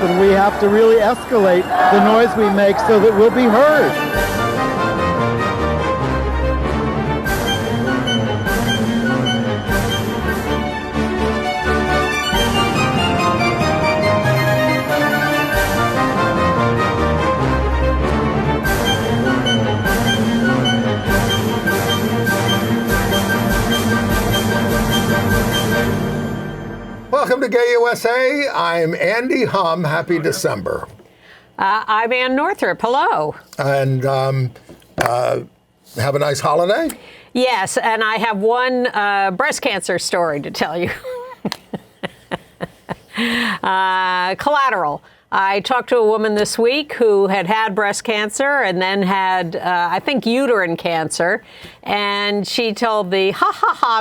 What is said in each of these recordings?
happen. We have to really escalate the noise we make so that we'll be heard. Welcome to Gay USA. I'm Andy Hum. Happy December. I'm Ann Northrup. Hello. And have a nice holiday? Yes, and I have one breast cancer story to tell you. Collateral. I talked to a woman this week who had breast cancer and then had, I think, uterine cancer. And she told the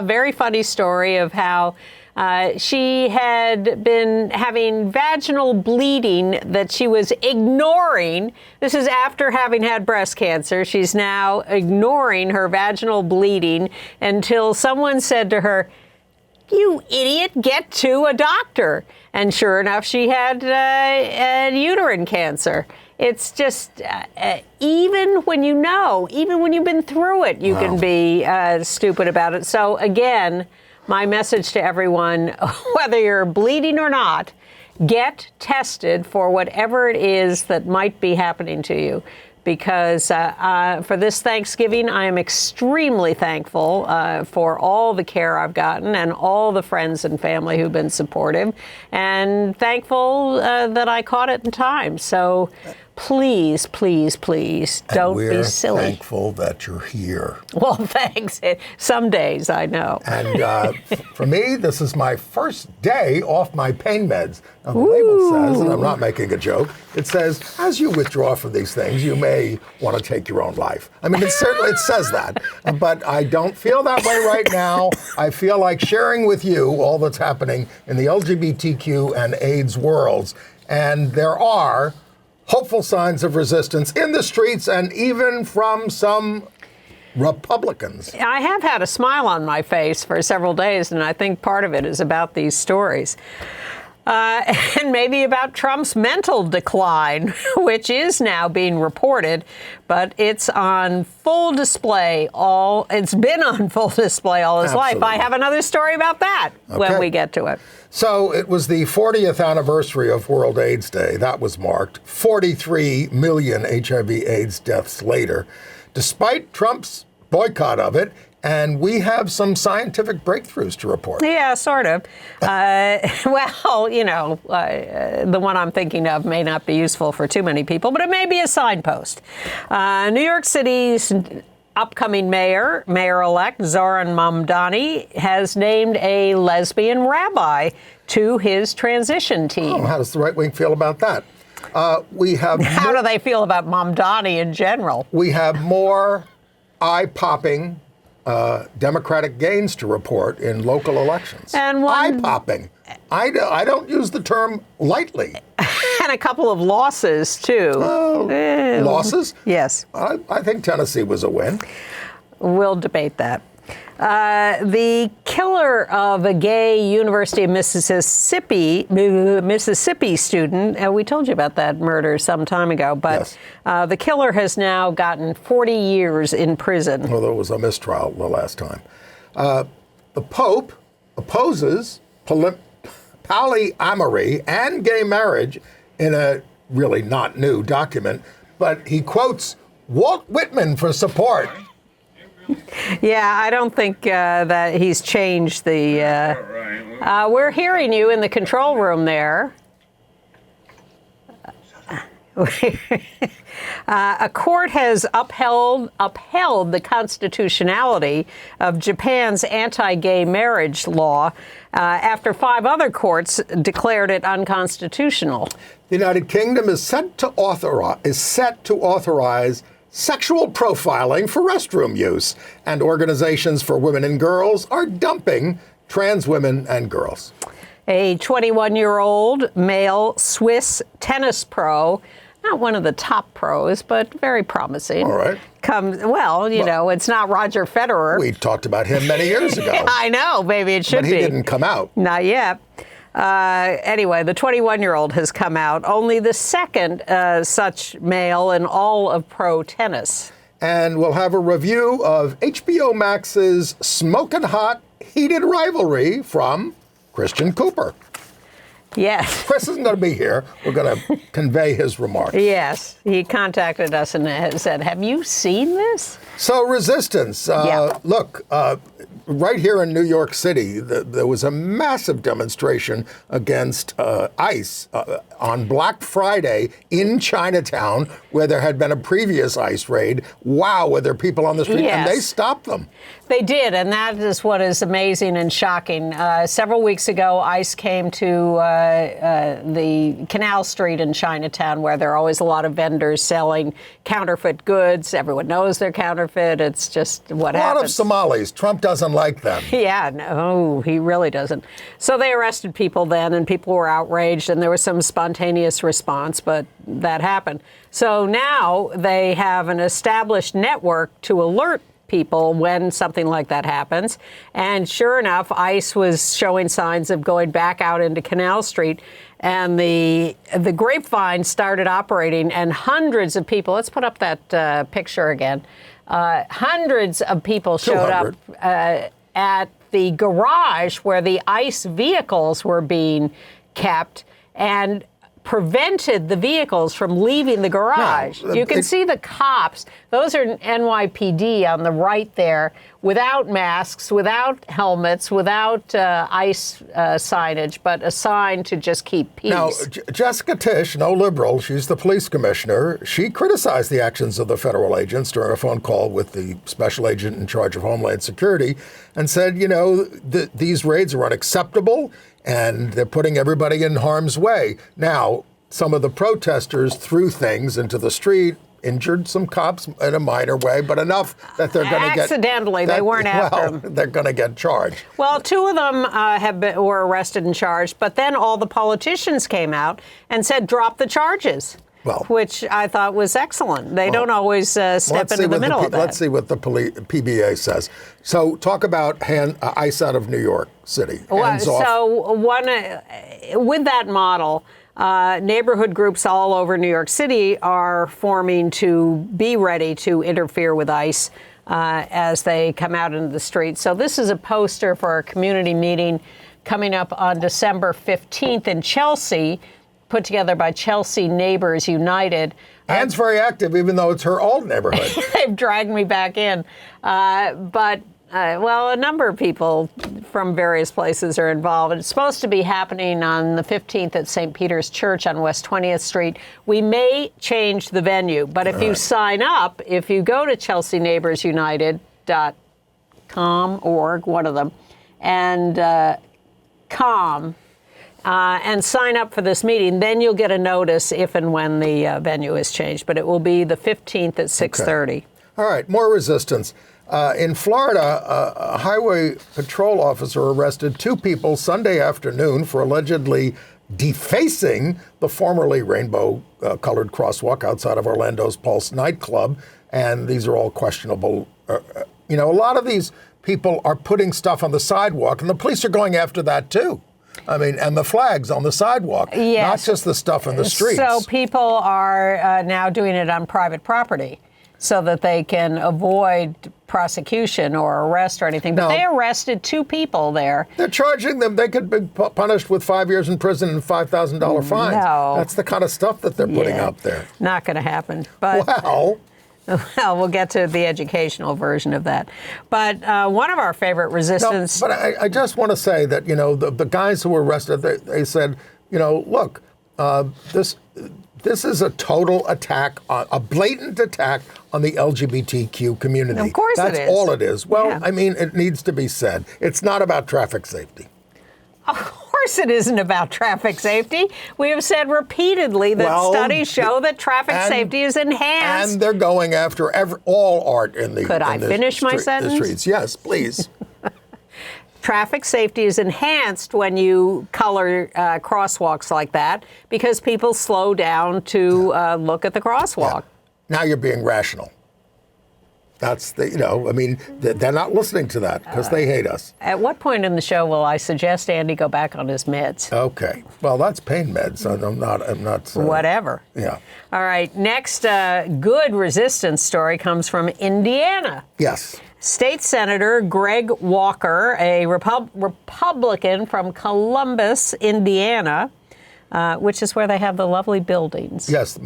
very funny story of how she had been having vaginal bleeding that she was ignoring. This is after having had breast cancer. She's now ignoring her vaginal bleeding until someone said to her, "You idiot, get to a doctor." And sure enough, she had uterine cancer. It's just, even when you know, even when you've been through it, you can be stupid about it. So again, my message to everyone, whether you're bleeding or not, get tested for whatever it is that might be happening to you. Because for this Thanksgiving, I am extremely thankful for all the care I've gotten and all the friends and family who've been supportive, and thankful that I caught it in time. So please, please, please don't be silly. We're thankful that you're here. Well, thanks. Some days, I know. And for me, this is my first day off my pain meds. Now, the label says, and I'm not making a joke, it says, as you withdraw from these things, you may want to take your own life. I mean, it says that. But I don't feel that way right now. I feel like sharing with you all that's happening in the LGBTQ and AIDS worlds. And there are hopeful signs of resistance in the streets and even from some Republicans. I have had a smile on my face for several days, and I think part of it is about these stories. And maybe about Trump's mental decline, which is now being reported, but it's on full display it's been on full display all his life. I have another story about that when we get to it. So it was the 40th anniversary of World AIDS Day. That was marked. 43 million HIV/AIDS deaths later, despite Trump's boycott of it. And we have some scientific breakthroughs to report. Yeah, sort of. Well, the one I'm thinking of may not be useful for too many people, but it may be a signpost. New York City's upcoming mayor-elect Zohran Mamdani has named a lesbian rabbi to his transition team. Oh, how does the right wing feel about that? How do they feel about Mamdani in general? We have more eye-popping Democratic gains to report in local elections. And eye-popping. I don't use the term lightly. And a couple of losses, too. Losses? Yes. I think Tennessee was a win. We'll debate that. The killer of a gay University of Mississippi student, we told you about that murder some time ago, but yes. The killer has now gotten 40 years in prison. Well, there was a mistrial the last time. The Pope opposes polyamory and gay marriage in a really not new document, but he quotes Walt Whitman for support. Yeah, I don't think that he's changed the... we're hearing you in the control room there. A court has upheld the constitutionality of Japan's anti-gay marriage law after 5 other courts declared it unconstitutional. The United Kingdom is set to authorize sexual profiling for restroom use, and organizations for women and girls are dumping trans women and girls. A 21-year-old male Swiss tennis pro, not one of the top pros, but very promising. All right. It's not Roger Federer. We talked about him many years ago. I know, maybe it should be. But he didn't come out. Not yet. Anyway, the 21-year-old has come out, only the second such male in all of pro tennis. And we'll have a review of HBO Max's smoking hot, heated rivalry from Christian Cooper. Yes. Chris isn't going to be here. We're going to convey his remarks. Yes. He contacted us and said, have you seen this? So resistance. Look, right here in New York City, there was a massive demonstration against ICE on Black Friday in Chinatown, where there had been a previous ICE raid. Wow, were there people on the street? Yes. And they stopped them. They did, and that is what is amazing and shocking. Several weeks ago, ICE came to the Canal Street in Chinatown, where there are always a lot of vendors selling counterfeit goods. Everyone knows they're counterfeit. It's just what happens. A lot of Somalis. Trump doesn't like them. Yeah, no, he really doesn't. So they arrested people then, and people were outraged, and there was some spontaneous response, but that happened. So now they have an established network to alert people when something like that happens. And sure enough, ICE was showing signs of going back out into Canal Street, and the grapevine started operating, and hundreds of people, let's put up that picture again, hundreds of people showed up at the garage where the ICE vehicles were being kept and prevented the vehicles from leaving the garage. No, you can see the cops. Those are NYPD on the right there, without masks, without helmets, without ICE signage, but a sign to just keep peace. Now, Jessica Tisch, no liberal, she's the police commissioner. She criticized the actions of the federal agents during a phone call with the special agent in charge of Homeland Security and said, you know, these raids are unacceptable and they're putting everybody in harm's way. Now, some of the protesters threw things into the street, injured some cops in a minor way, but enough that they're going to get... Accidentally, they weren't after them. They're going to get charged. Well, two of them were arrested and charged, but then all the politicians came out and said, drop the charges, which I thought was excellent. They don't always step into the middle of that. Let's see what the PBA says. So talk about ICE out of New York City. So with that model, neighborhood groups all over New York City are forming to be ready to interfere with ICE as they come out into the streets. So this is a poster for a community meeting coming up on December 15th in Chelsea, put together by Chelsea Neighbors United. Anne's very active, even though it's her old neighborhood. They've dragged me back in. Well, a number of people from various places are involved. It's supposed to be happening on the 15th at St. Peter's Church on West 20th Street. We may change the venue, but if you sign up, if you go to chelseaneighborsunited.com, org, one of them, and and sign up for this meeting, then you'll get a notice if and when the venue is changed. But it will be the 15th at 6:30. Okay. All right, more resistance. In Florida, a highway patrol officer arrested two people Sunday afternoon for allegedly defacing the formerly rainbow-colored crosswalk outside of Orlando's Pulse nightclub. And these are all questionable. A lot of these people are putting stuff on the sidewalk, and the police are going after that, too. I mean, and the flags on the sidewalk, not just the stuff in the streets. So people are now doing it on private property so that they can avoid prosecution or arrest or anything. But they arrested two people there. They're charging them. They could be punished with 5 years in prison and $5,000 fines. No. That's the kind of stuff that they're putting out there. Not going to happen. But Well, we'll get to the educational version of that. But one of our favorite resistance... No, but I just want to say that, the guys who were arrested, they said, look, this is a total attack, a blatant attack on the LGBTQ community. Of course That's it is. all it is. Well, Yeah. I mean, it needs to be said. It's not about traffic safety. Of course it isn't about traffic safety. We have said repeatedly that studies show that traffic safety is enhanced. And they're going after all art in the Could I finish my sentence? The streets. Yes, please. Traffic safety is enhanced when you color crosswalks like that because people slow down to look at the crosswalk. Yeah. Now you're being rational. That's they're not listening to that because they hate us. At what point in the show will I suggest Andy go back on his meds? Okay. Well, that's pain meds. I'm not. Whatever. Yeah. All right. Next good resistance story comes from Indiana. Yes. State Senator Greg Walker, a Republican from Columbus, Indiana, which is where they have the lovely buildings. Yes,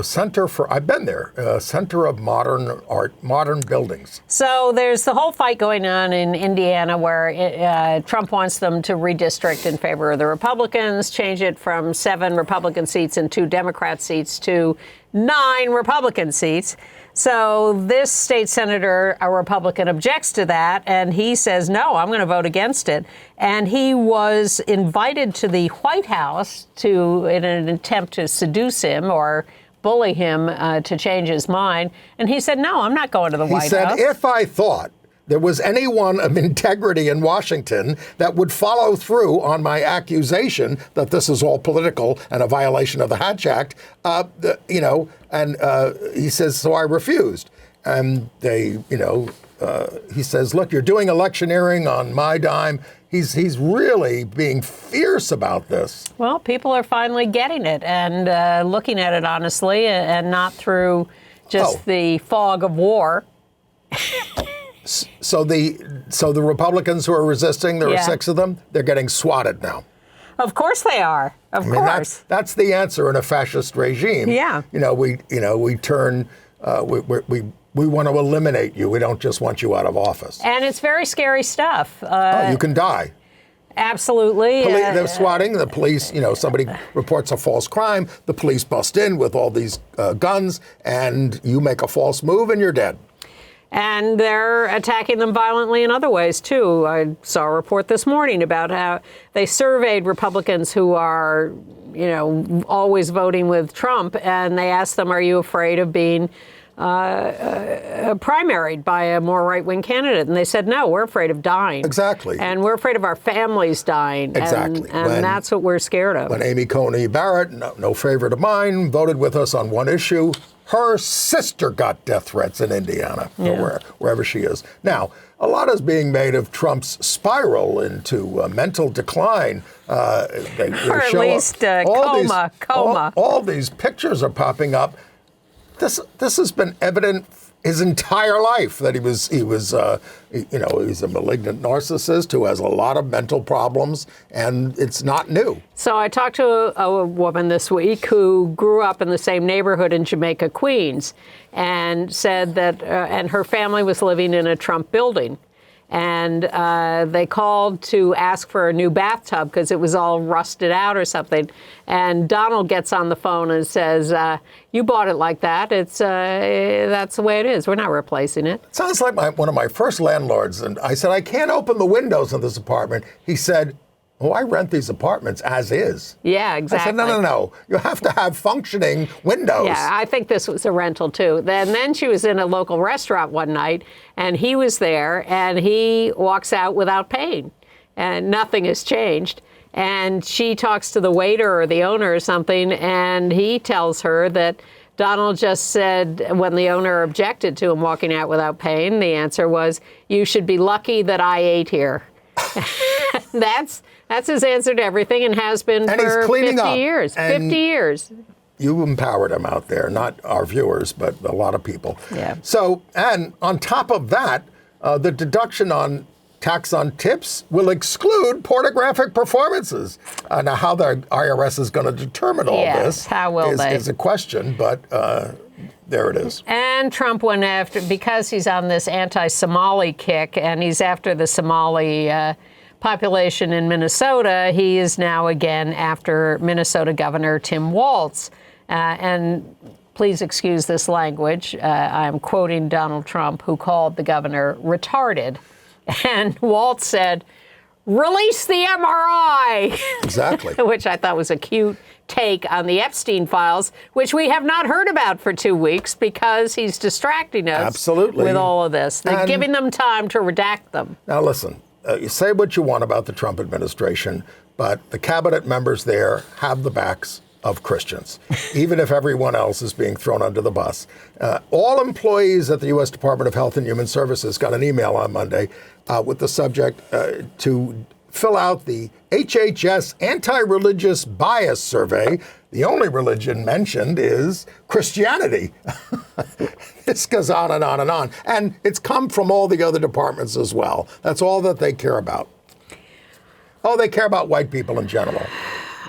center for, I've been there, Center of Modern Art, Modern Buildings. So there's the whole fight going on in Indiana where Trump wants them to redistrict in favor of the Republicans, change it from 7 Republican seats and 2 Democrat seats to 9 Republican seats. So this state senator, a Republican, objects to that, and he says, no, I'm going to vote against it. And he was invited to the White House in an attempt to seduce him or bully him to change his mind. And he said, no, I'm not going to the White House. He said, if I thought there was anyone of integrity in Washington that would follow through on my accusation that this is all political and a violation of the Hatch Act, he says, so I refused. And he says, look, you're doing electioneering on my dime. He's really being fierce about this. Well, people are finally getting it and looking at it honestly and not through just the fog of war. So the Republicans who are resisting, there are 6 of them, they're getting swatted now. Of course they are. Of course. That's the answer in a fascist regime. Yeah. We turn we want to eliminate you. We don't just want you out of office. And it's very scary stuff. You can die. Absolutely. They're swatting. The police, somebody reports a false crime. The police bust in with all these guns, and you make a false move, and you're dead. And they're attacking them violently in other ways, too. I saw a report this morning about how they surveyed Republicans who are, always voting with Trump, and they asked them, are you afraid of being primaried by a more right-wing candidate? And they said, no, we're afraid of dying. Exactly. And we're afraid of our families dying. Exactly. And that's what we're scared of. When Amy Coney Barrett, no favorite of mine, voted with us on one issue, her sister got death threats in Indiana, or wherever she is. Now, a lot is being made of Trump's spiral into mental decline. Or at least coma. All these pictures are popping up. This has been evident his entire life that he's a malignant narcissist who has a lot of mental problems, and it's not new. So I talked to a woman this week who grew up in the same neighborhood in Jamaica, Queens, and said that, and her family was living in a Trump building. And they called to ask for a new bathtub because it was all rusted out or something. And Donald gets on the phone and says, you bought it like that. That's the way it is. We're not replacing it. Sounds like one of my first landlords. And I said, I can't open the windows in this apartment. He said, oh, I rent these apartments as is. Yeah, exactly. I said, no. You have to have functioning windows. Yeah, I think this was a rental, too. Then she was in a local restaurant one night, and he was there, and he walks out without paying, and nothing has changed. And she talks to the waiter or the owner or something, and he tells her that Donald just said, when the owner objected to him walking out without paying, the answer was, you should be lucky that I ate here. That's his answer to everything and has been for 50 years. 50 years. You empowered him out there, not our viewers, but a lot of people. Yeah. So, and on top of that, the deduction on tax on tips will exclude pornographic performances. Now, how the IRS is going to determine all this how will they? Is a question, but there it is. And Trump went after, because he's on this anti-Somali kick, and he's after the Somali population in Minnesota, he is now again after Minnesota Governor Tim Walz. And please excuse this language. I'm quoting Donald Trump, who called the governor retarded. And Walt said, release the MRI. Exactly. Which I thought was a cute take on the Epstein files, which we have not heard about for 2 weeks because he's distracting us with all of this. They're giving them time to redact them. Now, listen, you say what you want about the Trump administration, but the cabinet members there have the backs of Christians, even if everyone else is being thrown under the bus. All employees at the U.S. Department of Health and Human Services got an email on Monday with the subject to fill out the HHS anti-religious bias survey. The only religion mentioned is Christianity. This goes on and on and on. And it's come from all the other departments as well. That's all that they care about. Oh, they care about white people in general.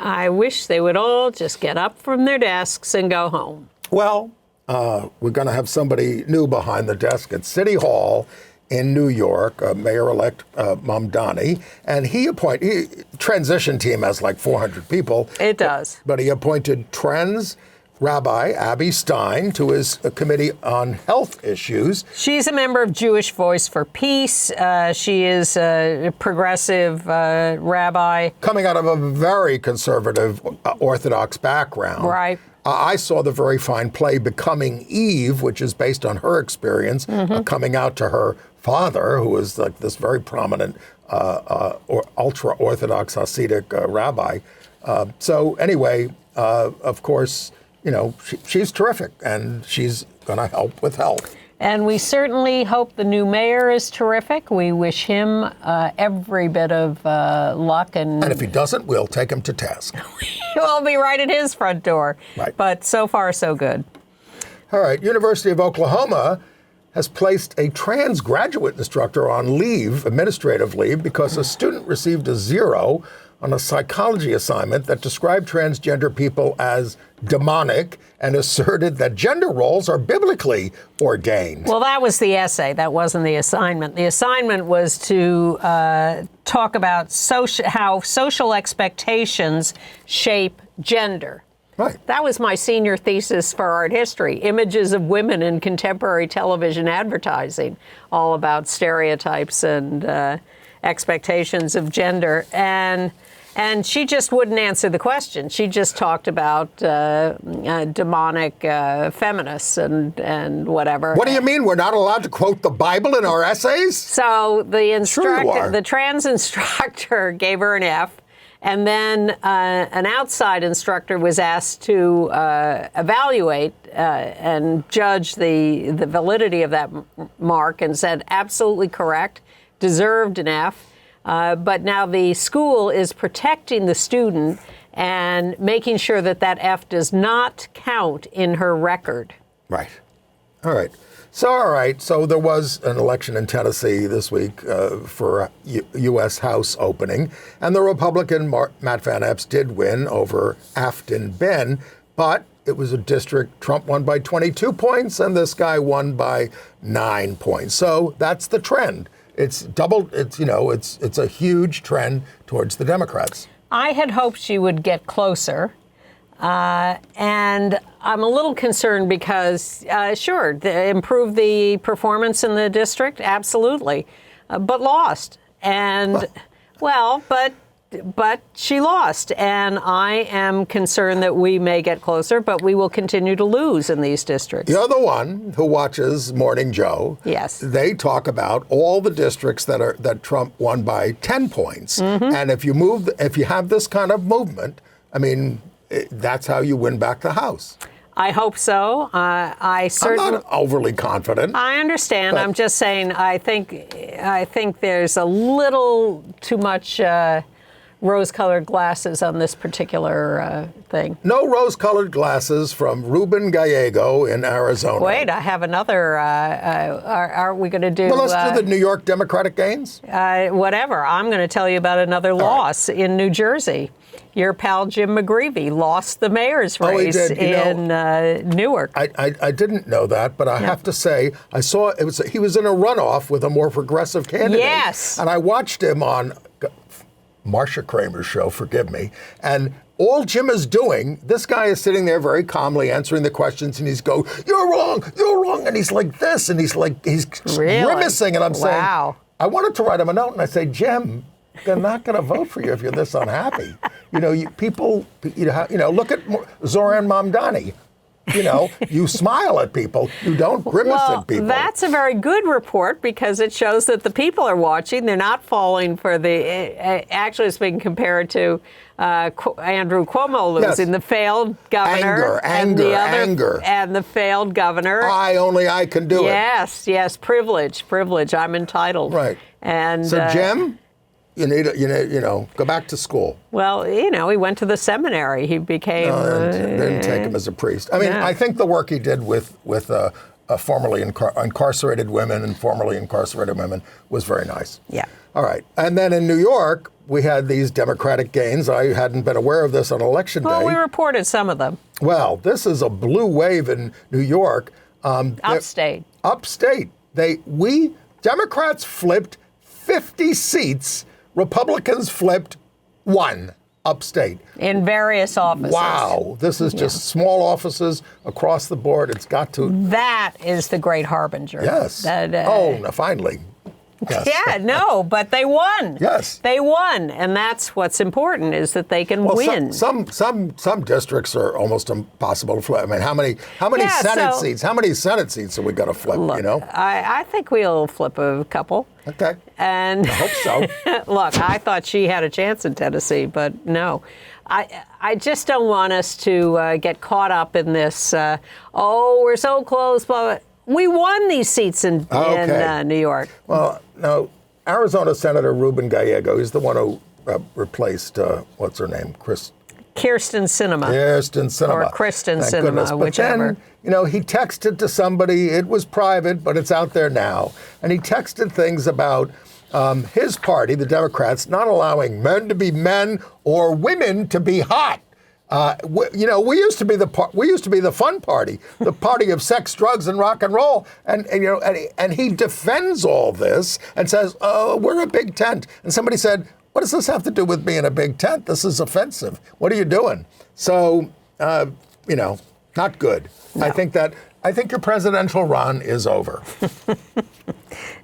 I wish they would all just get up from their desks and go home. Well, we're going to have somebody new behind the desk at City Hall in New York, Mayor-elect Mamdani, and transition team has like 400 people. It does. But he appointed trans Rabbi Abby Stein to his committee on health issues. She's a member of Jewish Voice for Peace. She is a progressive rabbi. Coming out of a very conservative Orthodox background. Right. I saw the very fine play Becoming Eve, which is based on her experience coming out to her father, who is like this very prominent ultra-Orthodox Hasidic rabbi. So anyway, of course, she's terrific, and she's going to help with health. And we certainly hope the new mayor is terrific. We wish him every bit of luck. And if he doesn't, we'll take him to task. We'll be right at his front door. Right. But so far, so good. All right. University of Oklahoma has placed a trans graduate instructor on leave, administrative leave, because a student received a 0 on a psychology assignment that described transgender people as demonic and asserted that gender roles are biblically ordained. Well, that was the essay. That wasn't the assignment. The assignment was to talk about how social expectations shape gender. Right. That was my senior thesis for art history, images of women in contemporary television advertising, all about stereotypes and expectations of gender. And she just wouldn't answer the question. She just talked about demonic feminists and whatever. What do you mean? We're not allowed to quote the Bible in our essays? So the instructor, Sure you are. the trans instructor gave her an F. And then an outside instructor was asked to evaluate and judge the validity of that mark and said absolutely correct, deserved an F. But now the school is protecting the student and making sure that that F does not count in her record. Right. All right. So there was an election in Tennessee this week for a U.S. House opening, and the Republican Matt Van Epps did win over Afton Ben, but it was a district Trump won by 22 points, and this guy won by 9 points. So that's the trend. It's doubled. It's a huge trend towards the Democrats. I had hoped she would get closer. And I'm a little concerned because, sure, improve the performance in the district, absolutely, but lost. And, but she lost. And I am concerned that we may get closer, but we will continue to lose in these districts. You're the one who watches Morning Joe. Yes. They talk about all the districts that Trump won by 10 points. And if you have this kind of movement, I mean, that's how you win back the House. I hope so. I'm not overly confident. I understand. I'm just saying. I think there's a little too much rose-colored glasses on this particular thing. No rose-colored glasses from Ruben Gallego in Arizona. Wait, I have another. Are we going to do? Well, let's do the New York Democratic gains. Whatever. I'm going to tell you about another loss in New Jersey. Your pal Jim McGreevey lost the mayor's race in Newark. I didn't know that, but I have to say, I saw he was in a runoff with a more progressive candidate. Yes. And I watched him on Marsha Kramer's show, forgive me, and all Jim is doing, this guy is sitting there very calmly answering the questions, and he's go, you're wrong, and he's like this, and he's grimacing, and I'm saying, I wanted to write him a note, and I say, Jim, they're not going to vote for you if you're this unhappy. Look at Zohran Mamdani. you smile at people. You don't grimace at people. That's a very good report because it shows that the people are watching. They're not falling for actually it's being compared to Andrew Cuomo losing, the failed governor. Anger. And the failed governor. I can do it. Yes, privilege. I'm entitled. Right. And so, Jim, you need to, go back to school. Well, he went to the seminary. He became. Didn't take him as a priest. I mean, I think the work he did with formerly incarcerated women and formerly incarcerated women was very nice. Yeah. All right. And then in New York, we had these Democratic gains. I hadn't been aware of this on election day. Well, we reported some of them. Well, this is a blue wave in New York. Upstate. Democrats flipped 50 seats. Republicans flipped 1 upstate. In various offices. Wow. This is just small offices across the board. It's got to. That is the great harbinger. Yes. Finally. Yes. Yeah, no, but they won. Yes. They won. And that's what's important is that they can win. Some districts are almost impossible to flip. I mean, how many Senate seats? How many Senate seats are we going to flip, Look, I think we'll flip a couple. Okay. And I hope so. Look, I thought she had a chance in Tennessee, but no. I just don't want us to get caught up in this, we're so close, blah, blah. We won these seats in New York. Well, now, Arizona Senator Ruben Gallego, he's the one who replaced, what's her name? Kirsten Sinema. Or Kristen Sinema, whichever. Then, he texted to somebody. It was private, but it's out there now. And he texted things about his party, the Democrats, not allowing men to be men or women to be hot. We used to be the fun party, the party of sex, drugs, and rock and roll, and he defends all this and says, "Oh, we're a big tent." And somebody said, "What does this have to do with being a big tent? This is offensive. What are you doing?" So, not good. No. I think your presidential run is over.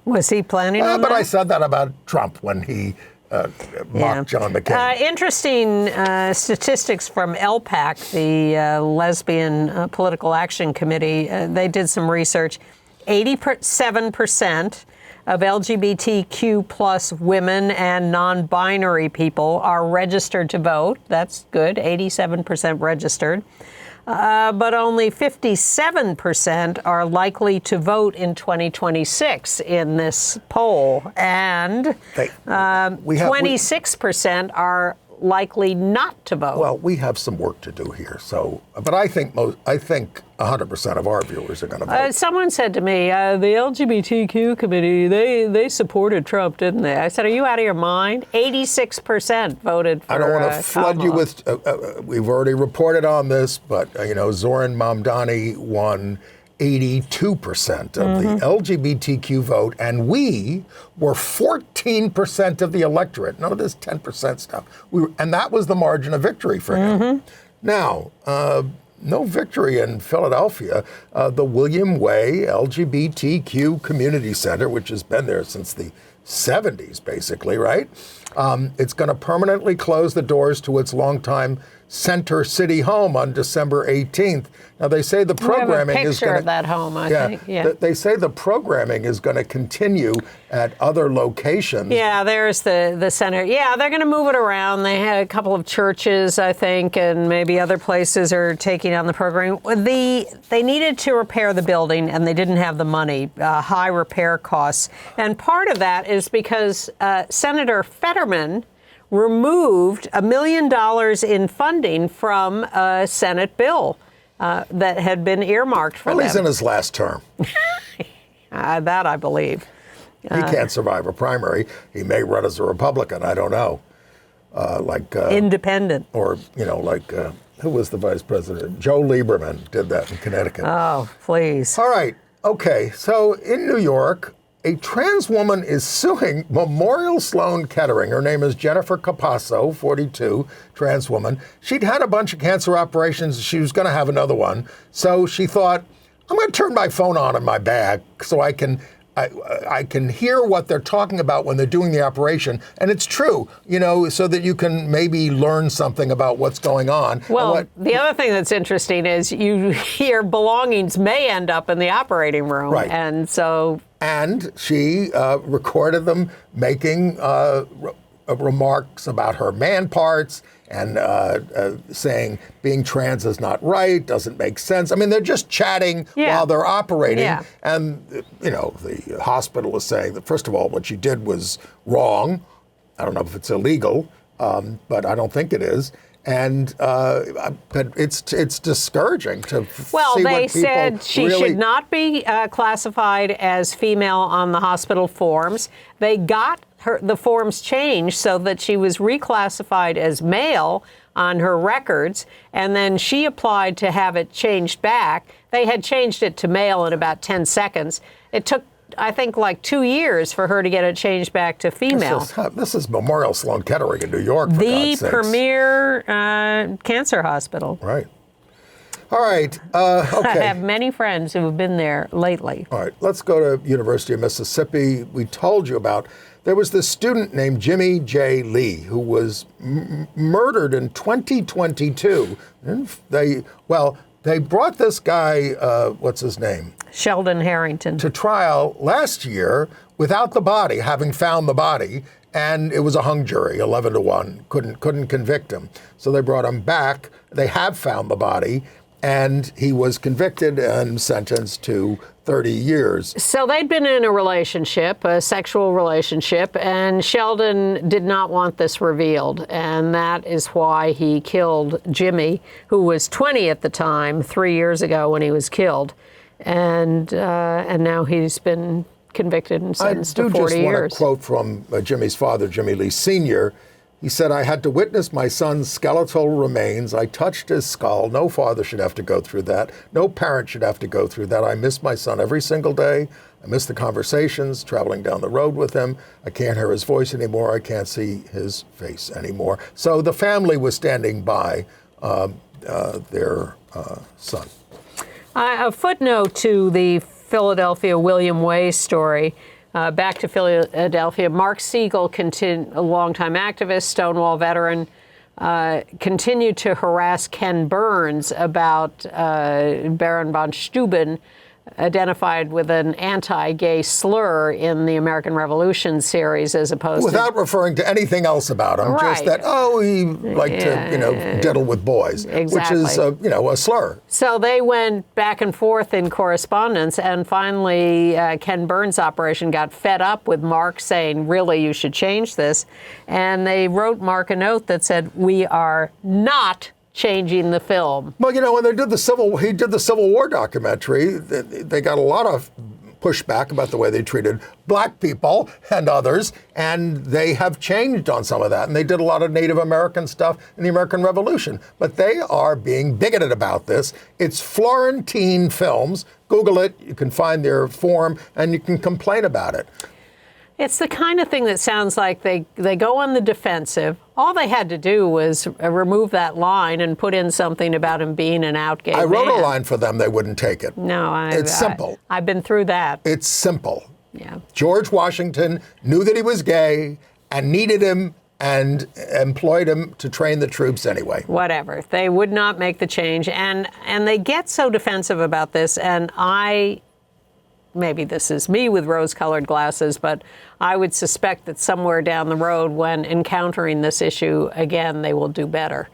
Was he planning on that? But I said that about Trump when he. Mock John McCain. Interesting statistics from LPAC, the Lesbian Political Action Committee. They did some research. 87% of LGBTQ plus women and non-binary people are registered to vote. That's good, 87% registered. But only 57% are likely to vote in 2026 in this poll. And 26% are likely not to vote. Well, we have some work to do here. So, but I think 100% of our viewers are going to vote. Someone said to me, the LGBTQ committee, they supported Trump, didn't they? I said, are you out of your mind? 86% voted for I don't want to flood you with, we've already reported on this, but, Zohran Mamdani won 82% of the LGBTQ vote, and we were 14% of the electorate. None of this 10% stuff. And that was the margin of victory for him. Now, no victory in Philadelphia. The William Way LGBTQ Community Center, which has been there since the 70s, basically, right? It's going to permanently close the doors to its longtime Center City home on December 18th. Now, they say the programming is going to... of that home, I think. Yeah. They say the programming is going to continue at other locations. Yeah, there's the center. Yeah, they're going to move it around. They had a couple of churches, I think, and maybe other places are taking on the program. They needed to repair the building, and they didn't have the money, high repair costs. And part of that is because Senator Fetterman removed $1 million in funding from a Senate bill that had been earmarked for them. Well, he's in his last term. That I believe. He can't survive a primary. He may run as a Republican. I don't know. Independent. Or, who was the vice president? Joe Lieberman did that in Connecticut. Oh, please. All right. Okay. So in New York, a trans woman is suing Memorial Sloan Kettering. Her name is Jennifer Capasso, 42, trans woman. She'd had a bunch of cancer operations. She was going to have another one. So she thought, I'm going to turn my phone on in my bag so I can I can hear what they're talking about when they're doing the operation, and it's true, so that you can maybe learn something about what's going on. Well, the other thing that's interesting is you hear belongings may end up in the operating room. Right. And so... And she recorded them making remarks about her man parts and saying being trans is not right, doesn't make sense. I mean, they're just chatting while they're operating. Yeah. And, the hospital is saying that, first of all, what she did was wrong. I don't know if it's illegal, but I don't think it is. And but it's discouraging to see what people they said she should not be classified as female on the hospital forms. They got the forms changed so that she was reclassified as male on her records, and then she applied to have it changed back. They had changed it to male in about 10 seconds. It took, I think, like 2 years for her to get it changed back to female. This is Memorial Sloan Kettering in New York, for God's sakes. The premier cancer hospital. Right. All right. Okay. I have many friends who have been there lately. All right. Let's go to University of Mississippi. We told you about, there was this student named Jimmy J. Lee who was murdered in 2022. And they brought this guy, what's his name? Sheldon Harrington. To trial last year without the body, having found the body, and it was a hung jury, 11-1, couldn't convict him. So they brought him back. They have found the body, and he was convicted and sentenced to 30 years. So they'd been in a relationship, a sexual relationship, and Sheldon did not want this revealed. And that is why he killed Jimmy, who was 20 at the time, 3 years ago when he was killed. And now he's been convicted and sentenced to 40 years. I do just want to quote from Jimmy's father, Jimmy Lee Sr. He said, "I had to witness my son's skeletal remains. I touched his skull. No father should have to go through that. No parent should have to go through that. I miss my son every single day. I miss the conversations, traveling down the road with him. I can't hear his voice anymore. I can't see his face anymore." So the family was standing by their son. A footnote to the Philadelphia William Way story. Back to Philadelphia, Mark Siegel, a longtime activist, Stonewall veteran, continued to harass Ken Burns about Baron von Steuben, identified with an anti-gay slur in the American Revolution series, as opposed without referring to anything else about him, just that, he liked to, diddle with boys, exactly. Which is, a slur. So they went back and forth in correspondence, and finally Ken Burns' operation got fed up with Mark saying, really, you should change this. And they wrote Mark a note that said, we are not changing the film. Well, when he did the Civil War documentary, they got a lot of pushback about the way they treated black people and others, and they have changed on some of that. And they did a lot of Native American stuff in the American Revolution. But they are being bigoted about this. It's Florentine Films. Google it. You can find their form, and you can complain about it. It's the kind of thing that sounds like they go on the defensive. All they had to do was remove that line and put in something about him being an out gay man. I wrote a line for them. They wouldn't take it. No, it's simple. I've been through that. It's simple. Yeah. George Washington knew that he was gay and needed him and employed him to train the troops anyway. Whatever. They would not make the change. And they get so defensive about this, and maybe this is me with rose-colored glasses, but I would suspect that somewhere down the road, when encountering this issue again, they will do better.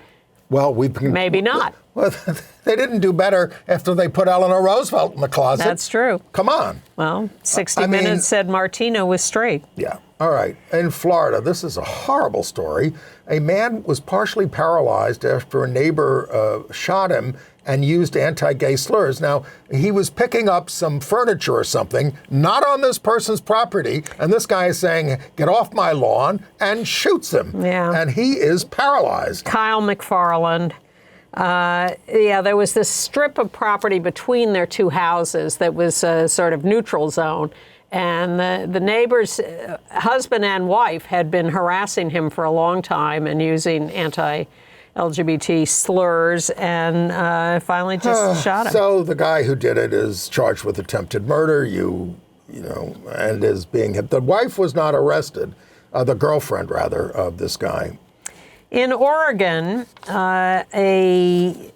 Well, maybe not. Well, they didn't do better after they put Eleanor Roosevelt in the closet. That's true. Come on. Well, 60 Minutes said Martino was straight. Yeah. All right. In Florida, this is a horrible story. A man was partially paralyzed after a neighbor shot him and used anti-gay slurs. Now, he was picking up some furniture or something, not on this person's property, and this guy is saying, get off my lawn, and shoots him. Yeah. And he is paralyzed. Kyle McFarland. There was this strip of property between their two houses that was a sort of neutral zone. And the neighbor's husband and wife had been harassing him for a long time and using anti-LGBT slurs, and finally just shot him. So the guy who did it is charged with attempted murder. You and is being hit. The wife was not arrested, the girlfriend rather of this guy. In Oregon, a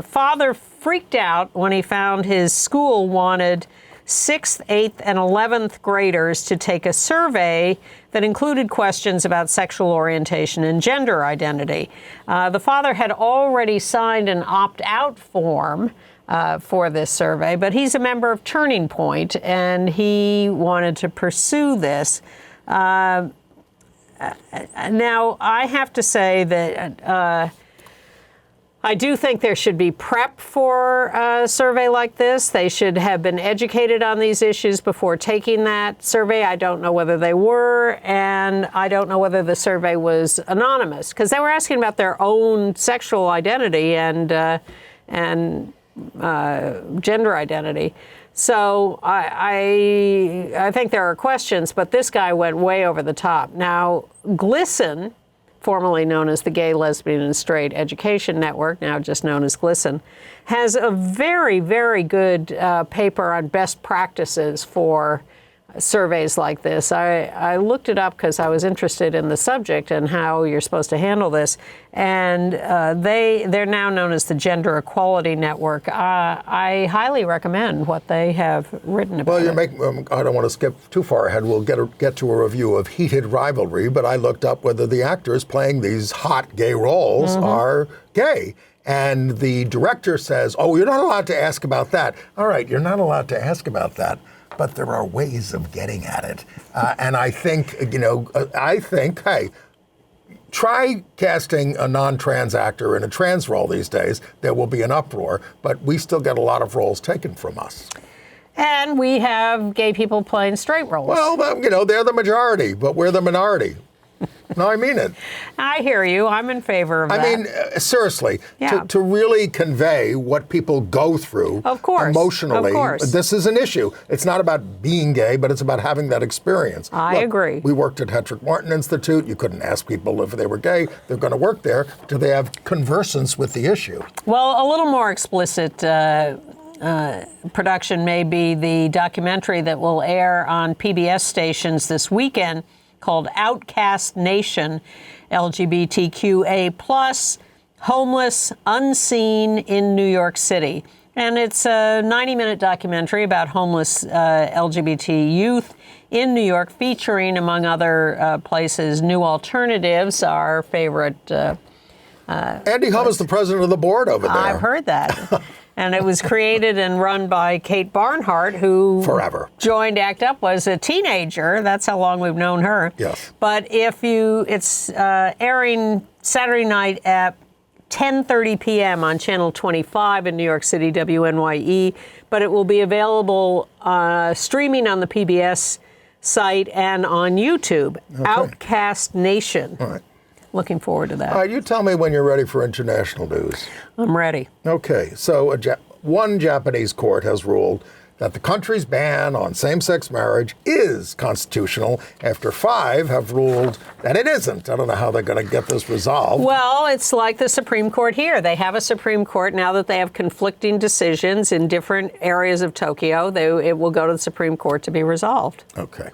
father freaked out when he found his school wanted 6th, 8th, and 11th graders to take a survey that included questions about sexual orientation and gender identity. The father had already signed an opt-out form for this survey, but he's a member of Turning Point, and he wanted to pursue this. Now, I have to say that I do think there should be prep for a survey like this. They should have been educated on these issues before taking that survey. I don't know whether they were, and I don't know whether the survey was anonymous, because they were asking about their own sexual identity and gender identity. So I think there are questions, but this guy went way over the top. Now, GLSEN, formerly known as the Gay, Lesbian, and Straight Education Network, now just known as GLSEN, has a very, very good paper on best practices for surveys like this. I looked it up because I was interested in the subject and how you're supposed to handle this. And they're now known as the Gender Equality Network. I highly recommend what they have written about. Well, I don't want to skip too far ahead. We'll get to a review of Heated Rivalry, but I looked up whether the actors playing these hot gay roles are gay. And the director says, oh, you're not allowed to ask about that. All right, you're not allowed to ask about that. But there are ways of getting at it. And I think, hey, try casting a non-trans actor in a trans role these days. There will be an uproar, but we still get a lot of roles taken from us. And we have gay people playing straight roles. Well, they're the majority, but we're the minority. No, I mean it. I hear you. I'm in favor of that. I mean, seriously, to really convey what people go through emotionally, this is an issue. It's not about being gay, but it's about having that experience. I agree. We worked at Hedrick Martin Institute. You couldn't ask people if they were gay. They're going to work there. Do they have conversance with the issue? Well, a little more explicit production may be the documentary that will air on PBS stations this weekend, called Outcast Nation, LGBTQA+, Homeless, Unseen in New York City. And it's a 90-minute documentary about homeless LGBT youth in New York, featuring, among other places, New Alternatives, our favorite. Andy Humm is the president of the board over there. I've heard that. And it was created and run by Kate Barnhart, who joined ACT UP, was a teenager. That's how long we've known her. Yes. But it's airing Saturday night at 10:30 p.m. on Channel 25 in New York City, WNYE. But it will be available streaming on the PBS site and on YouTube. Okay. Outcast Nation. All right. Looking forward to that. All right, you tell me when you're ready for international news. I'm ready. Okay, so one Japanese court has ruled that the country's ban on same-sex marriage is constitutional after 5 have ruled that it isn't. I don't know how they're going to get this resolved. Well, it's like the Supreme Court here. They have a Supreme Court now that they have conflicting decisions in different areas of Tokyo. It will go to the Supreme Court to be resolved. Okay.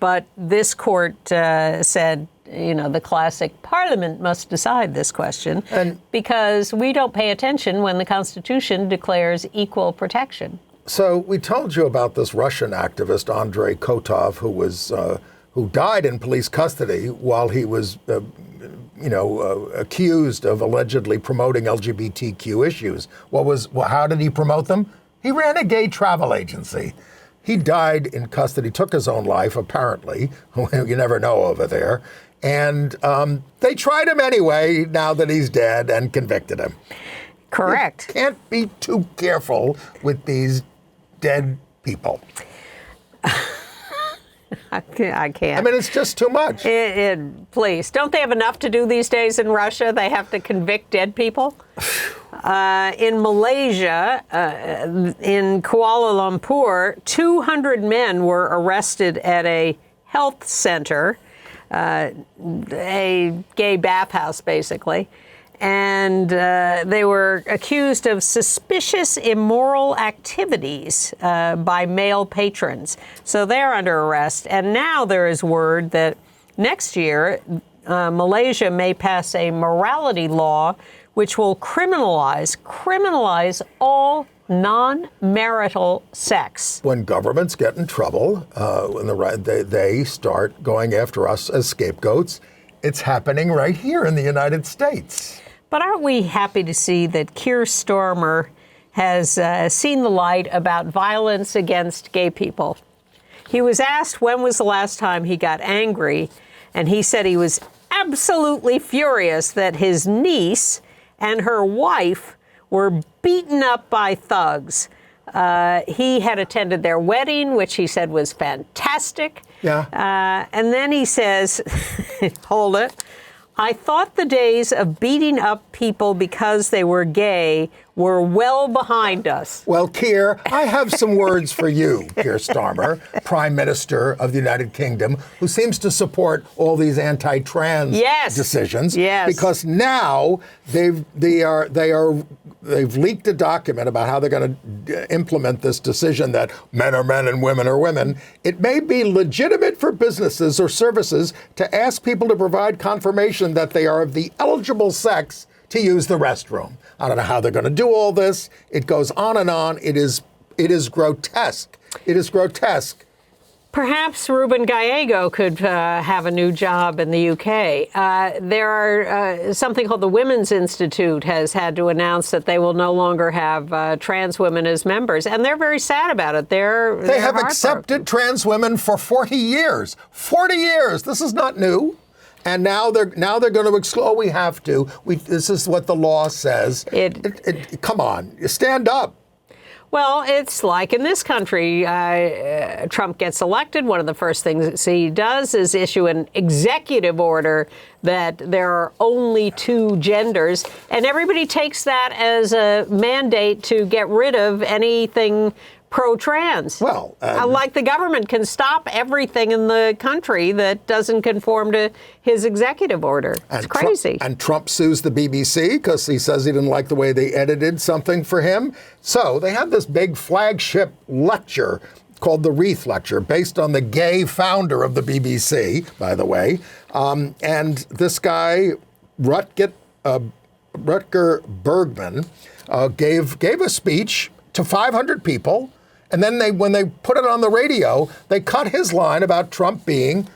But this court said, the classic Parliament must decide this question because we don't pay attention when the Constitution declares equal protection. So we told you about this Russian activist, Andrei Kotov, who died in police custody while he was, accused of allegedly promoting LGBTQ issues. How did he promote them? He ran a gay travel agency. He died in custody, took his own life, apparently. You never know over there. And they tried him anyway, now that he's dead, and convicted him. Correct. You can't be too careful with these dead people. I can't. I mean, it's just too much. Please. Don't they have enough to do these days in Russia? They have to convict dead people? In Malaysia, in Kuala Lumpur, 200 men were arrested at a health center, a gay bathhouse, basically. and they were accused of suspicious immoral activities by male patrons. So they're under arrest. And now there is word that next year, Malaysia may pass a morality law which will criminalize all non-marital sex. When governments get in trouble, they start going after us as scapegoats. It's happening right here in the United States. But aren't we happy to see that Keir Starmer has seen the light about violence against gay people? He was asked when was the last time he got angry, and he said he was absolutely furious that his niece and her wife were beaten up by thugs. He had attended their wedding, which he said was fantastic. Yeah. And then he says, hold it, I thought the days of beating up people because they were gay were well behind us. Well, Keir, I have some words for you, Keir Starmer, Prime Minister of the United Kingdom, who seems to support all these anti-trans decisions. Yes. Because now they've leaked a document about how they're going to implement this decision that men are men and women are women. It may be legitimate for businesses or services to ask people to provide confirmation that they are of the eligible sex to use the restroom. I don't know how they're going to do all this. It goes on and on. It is grotesque. It is grotesque. Perhaps Ruben Gallego could have a new job in the UK. There are something called the Women's Institute has had to announce that they will no longer have trans women as members, and they're very sad about it. They have accepted trans women for 40 years. 40 years. This is not new. And now they're going to exclude. Oh, we have to. This is what the law says. Come on, stand up. Well, it's like in this country, Trump gets elected. One of the first things he does is issue an executive order that there are only two genders. And everybody takes that as a mandate to get rid of anything pro-trans. Well, like the government can stop everything in the country that doesn't conform to his executive order. It's crazy. And Trump sues the BBC because he says he didn't like the way they edited something for him. So they have this big flagship lecture called the Wreath Lecture, based on the gay founder of the BBC, by the way. And this guy, Rutger Bregman, gave a speech to 500 people. And then when they put it on the radio, they cut his line about Trump being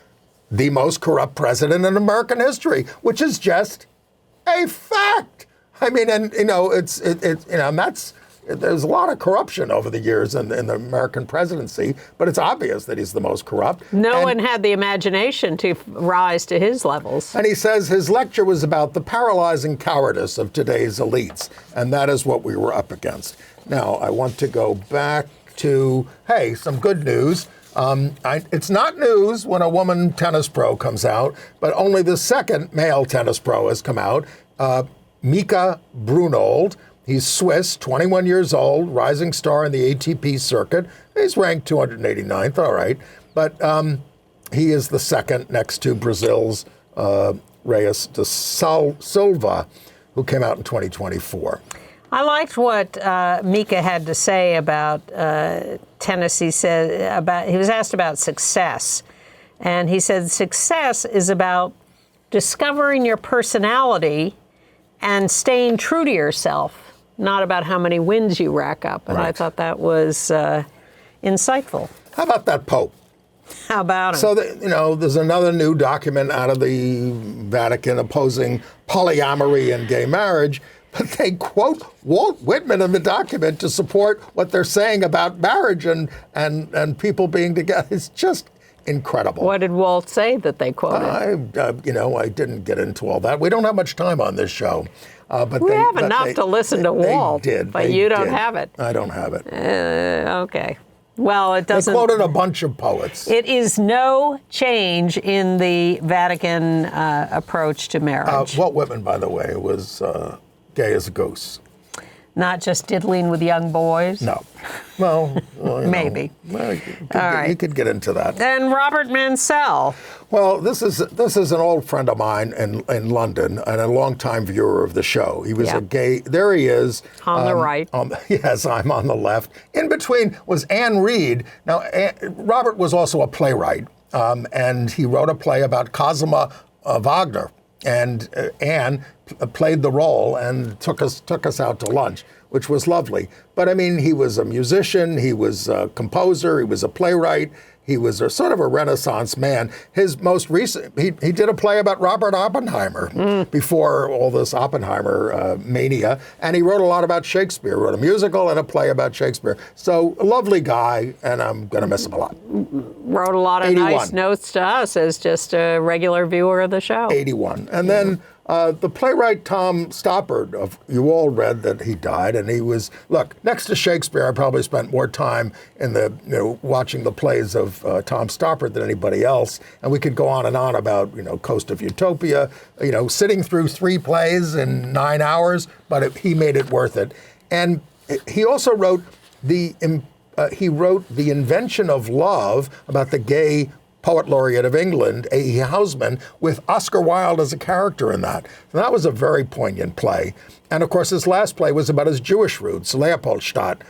the most corrupt president in American history, which is just a fact. I mean, and and there's a lot of corruption over the years in the American presidency, but it's obvious that he's the most corrupt. No one had the imagination to rise to his levels. And he says his lecture was about the paralyzing cowardice of today's elites, and that is what we were up against. Now, I want to go back to, some good news. It's not news when a woman tennis pro comes out, but only the second male tennis pro has come out, Mika Brunold. He's Swiss, 21 years old, rising star in the ATP circuit. He's ranked 289th, all right. But he is the second next to Brazil's Reyes de Silva, who came out in 2024. I liked what Mika had to say about tennis. He was asked about success, and he said success is about discovering your personality and staying true to yourself, not about how many wins you rack up. And I thought that was insightful. How about that Pope? How about him? So, there's another new document out of the Vatican opposing polyamory and gay marriage. But they quote Walt Whitman in the document to support what they're saying about marriage and people being together. It's just incredible. What did Walt say that they quoted? I didn't get into all that. We don't have much time on this show. But we have enough to listen to Walt. They did. But you don't have it. I don't have it. Okay. Well, it doesn't. They quoted a bunch of poets. It is no change in the Vatican approach to marriage. Walt Whitman, by the way, was gay as a goose. Not just diddling with young boys? No. Well, Maybe. You could get into that. And Robert Mansell. Well, this is an old friend of mine in London and a longtime viewer of the show. He was a gay. There he is. On the right. Yes, I'm on the left. In between was Anne Reid. Now, Robert was also a playwright, and he wrote a play about Cosima Wagner. And Anne played the role and took us out to lunch, which was lovely. But I mean, he was a musician, he was a composer, he was a playwright, he was a sort of a Renaissance man. His most recent, he did a play about Robert Oppenheimer before all this Oppenheimer mania, and he wrote a lot about Shakespeare, wrote a musical and a play about Shakespeare. So a lovely guy, and I'm going to miss him a lot. Wrote a lot of 81. Nice notes to us as just a regular viewer of the show. 81. And then the playwright Tom Stoppard, you all read that he died, and he was, look, next to Shakespeare, I probably spent more time in watching the plays of Tom Stoppard than anybody else, and we could go on and on about, Coast of Utopia, sitting through 3 plays in 9 hours, but he made it worth it. And he also wrote The Invention of Love, about the gay poet laureate of England, A.E. Housman, with Oscar Wilde as a character in that. So that was a very poignant play. And of course, his last play was about his Jewish roots, Leopoldstadt,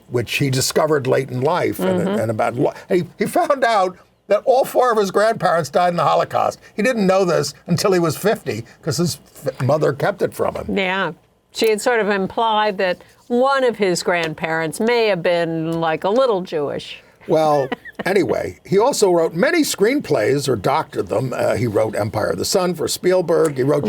which he discovered late in life. And about he found out that all 4 of his grandparents died in the Holocaust. He didn't know this until he was 50, because his mother kept it from him. Yeah. She had sort of implied that one of his grandparents may have been like a little Jewish. Well, anyway, he also wrote many screenplays, or doctored them. He wrote Empire of the Sun for Spielberg. He wrote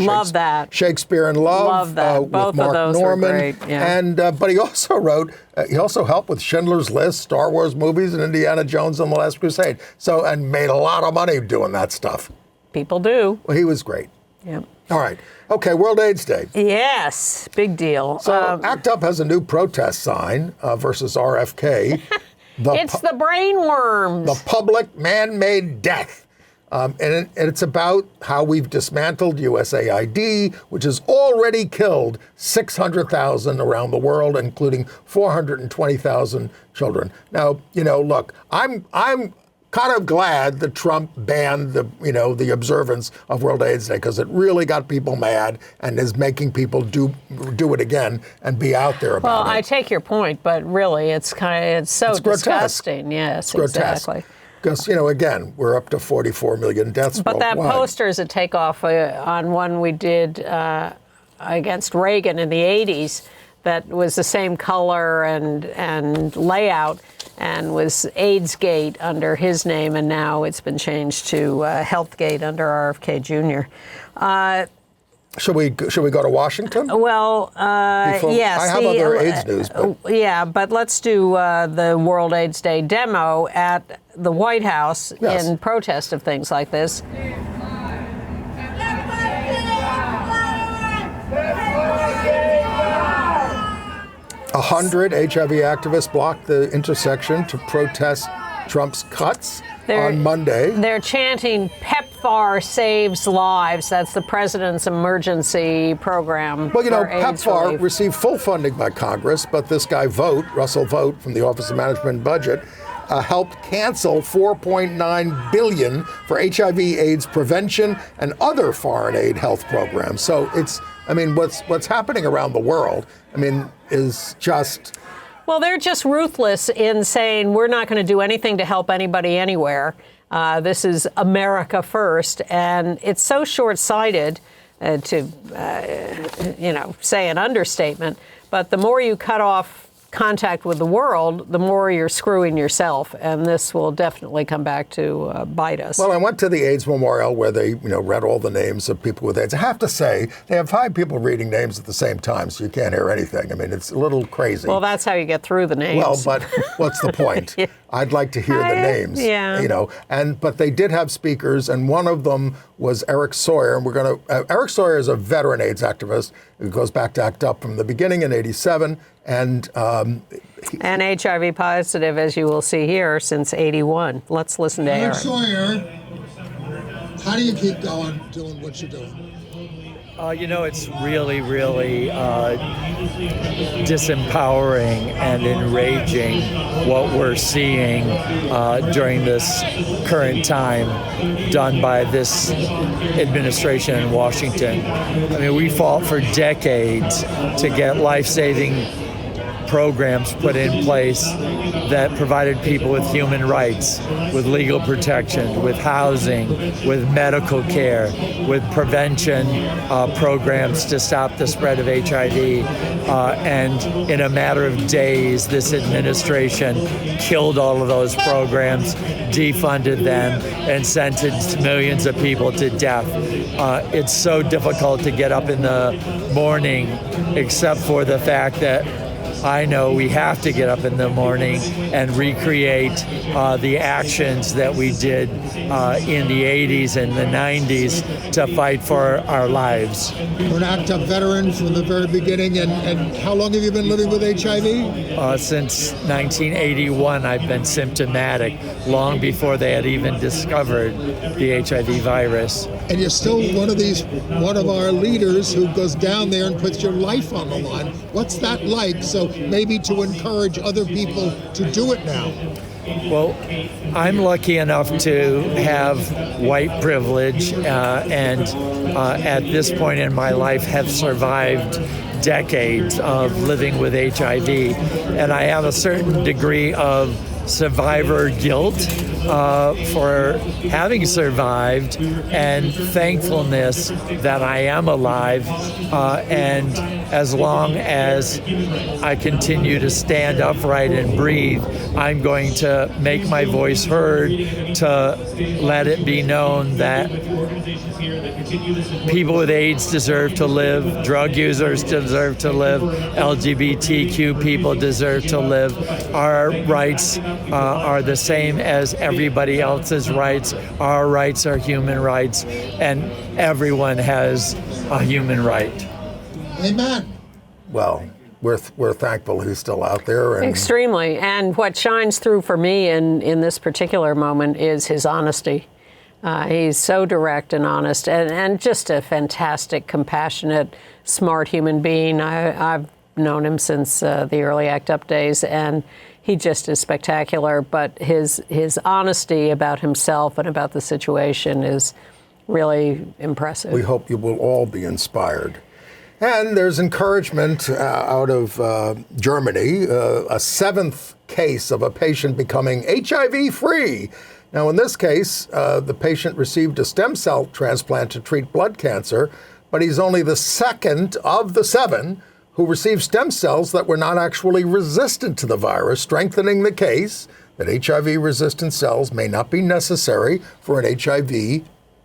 Shakespeare in Love, Love that. With Both Mark of those Norman. were great. Yeah. And but he also wrote. He also helped with Schindler's List, Star Wars movies, and Indiana Jones and the Last Crusade. So, and made a lot of money doing that stuff. People do. Well, he was great. Yep. All right. Okay, World AIDS Day. Yes, big deal. So ACT UP has a new protest sign versus RFK. It's the brain worms. The public man-made death. And it's about how we've dismantled USAID, which has already killed 600,000 around the world, including 420,000 children. Now, look, I'm kind of glad that Trump banned the observance of World AIDS Day, because it really got people mad and is making people do it again and be out there about it. Well, I take your point, but really, it's so disgusting. Yes, it's exactly. Because, again, we're up to 44 million deaths But worldwide. that poster is a takeoff on one we did against Reagan in the 80s that was the same color and layout, and was AIDS-gate under his name, and now it's been changed to Healthgate under RFK Jr. Should we go to Washington? Well, yes. I have other AIDS news. But. Yeah, but let's do the World AIDS Day demo at the White House in protest of things like this. 100 HIV activists blocked the intersection to protest Trump's cuts on Monday. They're chanting PEPFAR saves lives. That's the president's emergency program. Well, AIDS PEPFAR relief. received full funding by Congress, but this guy Russell Vogt from the Office of Management and Budget, helped cancel $4.9 billion for HIV/AIDS prevention and other foreign aid health programs. So what's happening around the world, is just... Well, they're just ruthless in saying we're not going to do anything to help anybody anywhere. This is America first, and it's so short-sighted to say an understatement. But the more you cut off contact with the world, the more you're screwing yourself, and this will definitely come back to bite us. Well, I went to the AIDS memorial where they, read all the names of people with AIDS. I have to say, they have 5 people reading names at the same time, so you can't hear anything. It's a little crazy. Well, that's how you get through the names. Well, but what's the point? Yeah. I'd like to hear the names. Yeah. But they did have speakers, and one of them was Eric Sawyer, and Eric Sawyer is a veteran AIDS activist who goes back to ACT UP from the beginning in '87, and HIV positive, as you will see here, since '81. Let's listen to Eric. Sawyer, how do you keep going doing what you're doing? It's really, really disempowering and enraging what we're seeing during this current time done by this administration in Washington. I mean, we fought for decades to get life-saving programs put in place that provided people with human rights, with legal protection, with housing, with medical care, with prevention programs to stop the spread of HIV. And in a matter of days, this administration killed all of those programs, defunded them, and sentenced millions of people to death. It's so difficult to get up in the morning, except for the fact that I know we have to get up in the morning and recreate the actions that we did in the 80s and the 90s to fight for our lives. You're an active veteran from the very beginning, and how long have you been living with HIV? Since 1981, I've been symptomatic, long before they had even discovered the HIV virus. And you're still one of our leaders who goes down there and puts your life on the line. What's that like? So maybe to encourage other people to do it now. Well, I'm lucky enough to have white privilege and at this point in my life have survived decades of living with HIV. And I have a certain degree of survivor guilt for having survived, and thankfulness that I am alive, and as long as I continue to stand upright and breathe, I'm going to make my voice heard to let it be known that people with AIDS deserve to live, drug users deserve to live, LGBTQ people deserve to live. Our rights are the same as everybody else's rights. Our rights are human rights, and everyone has a human right. Amen. Well, we're thankful he's still out there. And extremely. And what shines through for me in this particular moment is his honesty. He's so direct and honest, and just a fantastic, compassionate, smart human being. I've known him since the early ACT UP days, and he just is spectacular. But his honesty about himself and about the situation is really impressive. we hope you will all be inspired. And there's encouragement out of Germany, a seventh case of a patient becoming HIV-free. Now, in this case, the patient received a stem cell transplant to treat blood cancer, but he's only the second of the 7 who received stem cells that were not actually resistant to the virus, strengthening the case that HIV-resistant cells may not be necessary for an HIV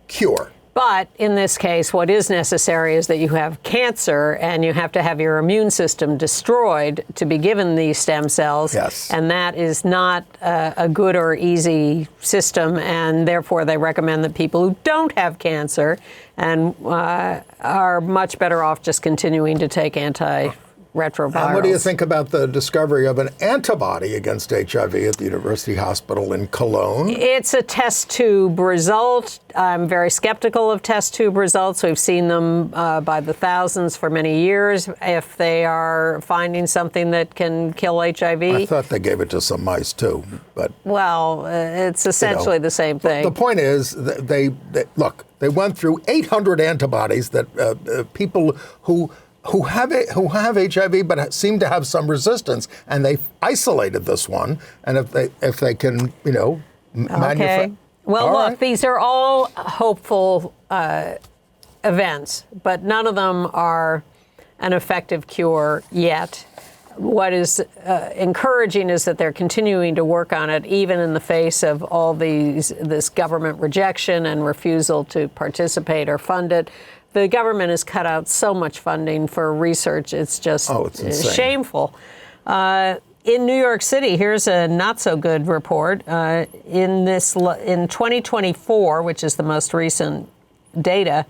cure. But in this case, what is necessary is that you have cancer and you have to have your immune system destroyed to be given these stem cells. Yes. And that is not a good or easy system. And therefore, they recommend that people who don't have cancer and are much better off just continuing to take antiretrovirals. And what do you think about the discovery of an antibody against HIV at the University Hospital in Cologne? It's a test tube result. I'm very skeptical of test tube results. We've seen them by the thousands for many years. If they are finding something that can kill HIV. I thought they gave it to some mice too, but well, it's essentially the same thing. The point is, they went through 800 antibodies that people who have HIV but seem to have some resistance, and they isolated this one. And if they can, manufacture. Well, look, these are all hopeful events, but none of them are an effective cure yet. What is encouraging is that they're continuing to work on it, even in the face of all this government rejection and refusal to participate or fund it. The government has cut out so much funding for research. It's just shameful. In New York City, here's a not so good report. In 2024, which is the most recent data,